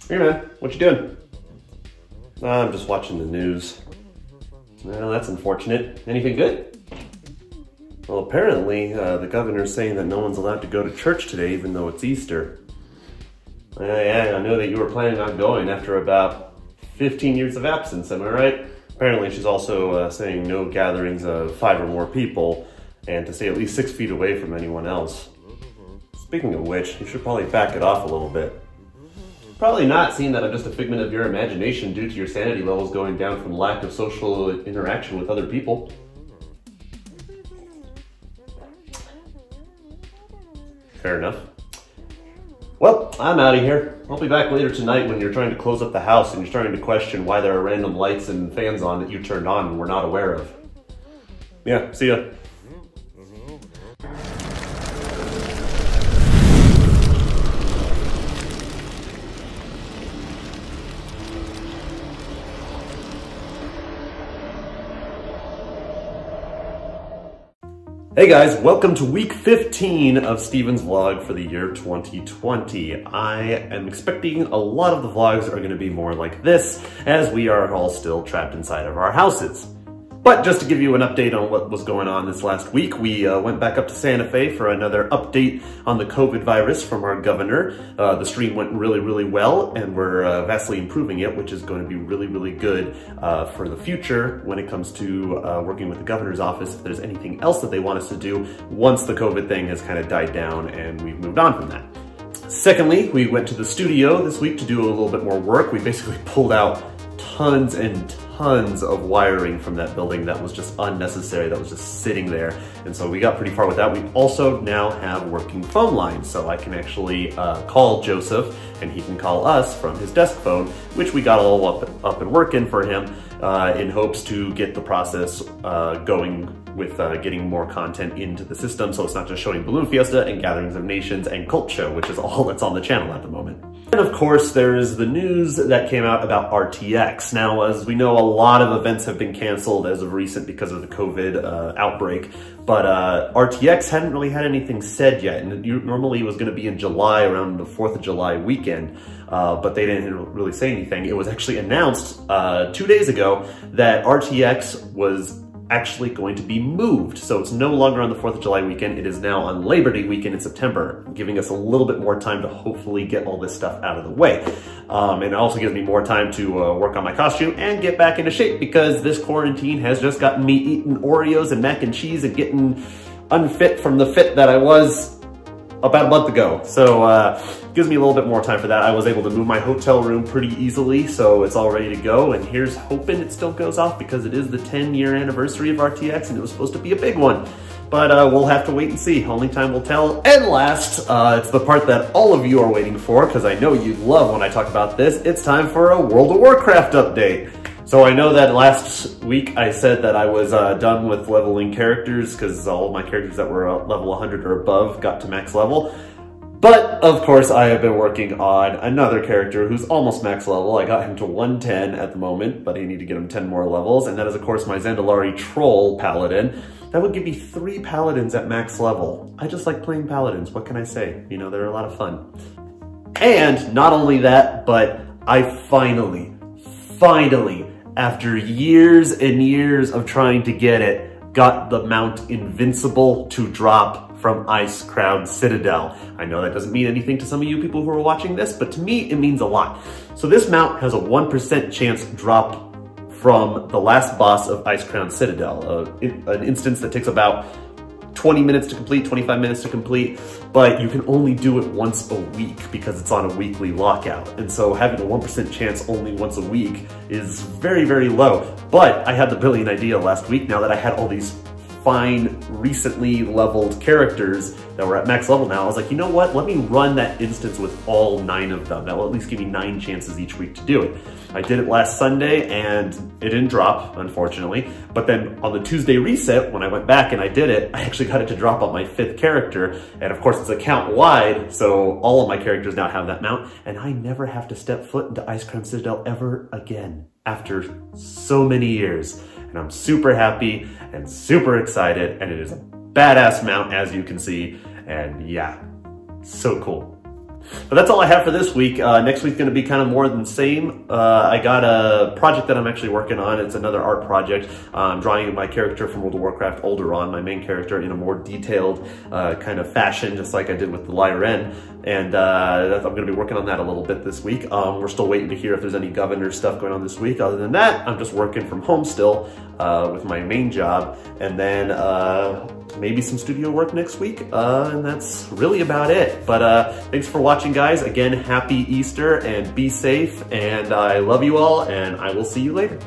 Hey man, what you doing? I'm just watching the news. Well, that's unfortunate. Anything good? Well, apparently the governor's saying that no one's allowed to go to church today even though it's Easter. Yeah, I know that you were planning on going after about 15 years of absence, am I right? Apparently she's also saying no gatherings of 5 or more people and to stay at least 6 feet away from anyone else. Speaking of which, you should probably back it off a little bit. Probably not, seeing that I'm just a figment of your imagination due to your sanity levels going down from lack of social interaction with other people. Fair enough. Well, I'm out of here. I'll be back later tonight when you're trying to close up the house and you're starting to question why there are random lights and fans on that you turned on and were not aware of. Yeah, see ya. Hey guys, welcome to week 15 of Steven's vlog for the year 2020. I am expecting a lot of the vlogs are going to be more like this, as we are all still trapped inside of our houses. But just to give you an update on what was going on this last week, we went back up to Santa Fe for another update on the COVID virus from our governor. The stream went really well, and we're vastly improving it, which is going to be really good for the future when it comes to working with the governor's office if there's anything else that they want us to do once the COVID thing has kind of died down and we've moved on from that. Secondly, we went to the studio this week to do a little bit more work. We basically pulled out tons and tons of wiring from that building that was just unnecessary, that was just sitting there. And so we got pretty far with that. We also now have working phone lines, so I can actually call Joseph and he can call us from his desk phone, which we got all up and working for him in hopes to get the process going with getting more content into the system, so it's not just showing Balloon Fiesta and Gatherings of Nations and Cult Show, which is all that's on the channel at the moment. And of course, there is the news that came out about RTX. Now, as we know, a lot of events have been canceled as of recent because of the COVID outbreak, but RTX hadn't really had anything said yet, and normally it was going to be in July, around the 4th of July weekend, but they didn't really say anything. It was actually announced 2 days ago that RTX was actually going to be moved. So it's no longer on the 4th of July weekend, it is now on Labor Day weekend in September, giving us a little bit more time to hopefully get all this stuff out of the way. And it also gives me more time to work on my costume and get back into shape, because this quarantine has just gotten me eating Oreos and mac and cheese and getting unfit from the fit that I was about a month ago. So gives me a little bit more time for that. I was able to move my hotel room pretty easily, so it's all ready to go, and here's hoping it still goes off because it is the 10-year anniversary of RTX and it was supposed to be a big one. But we'll have to wait and see. Only time will tell. And last, it's the part that all of you are waiting for, because I know you love when I talk about this. It's time for a World of Warcraft update. So I know that last week I said that I was done with leveling characters because all of my characters that were level 100 or above got to max level. But of course I have been working on another character who's almost max level. I got him to 110 at the moment, but I need to get him 10 more levels. And that is of course my Zandalari Troll Paladin. That would give me 3 Paladins at max level. I just like playing Paladins, what can I say? You know, they're a lot of fun. And not only that, but I finally, after years and years of trying to get it, got the mount Invincible to drop from Icecrown Citadel. I know that doesn't mean anything to some of you people who are watching this, but to me it means a lot. So this mount has a 1% chance drop from the last boss of Icecrown Citadel, an instance that takes about 20 minutes to complete, 25 minutes to complete, but you can only do it once a week because it's on a weekly lockout. And so having a 1% chance only once a week is very low. But I had the brilliant idea last week, now that I had all these fine, recently leveled characters that were at max level now, I was like, you know what? Let me run that instance with all 9 of them. That will at least give me 9 chances each week to do it. I did it last Sunday and it didn't drop, unfortunately. But then on the Tuesday reset, when I went back and I did it, I actually got it to drop on my 5th character. And of course it's account wide, so all of my characters now have that mount, and I never have to step foot into Icecrown Citadel ever again after so many years. And I'm super happy and super excited, and it is a badass mount as you can see, and yeah, so cool. But that's all I have for this week. Next week's going to be kind of more than the same. I got a project that I'm actually working on. It's another art project. I'm drawing my character from World of Warcraft, Ulduran, my main character, in a more detailed kind of fashion, just like I did with the Lyra. And I'm going to be working on that a little bit this week. We're still waiting to hear if there's any governor stuff going on this week. Other than that, I'm just working from home still with my main job. And then maybe some studio work next week. And that's really about it. But thanks for watching, guys. Again, happy Easter and be safe. And I love you all, and I will see you later.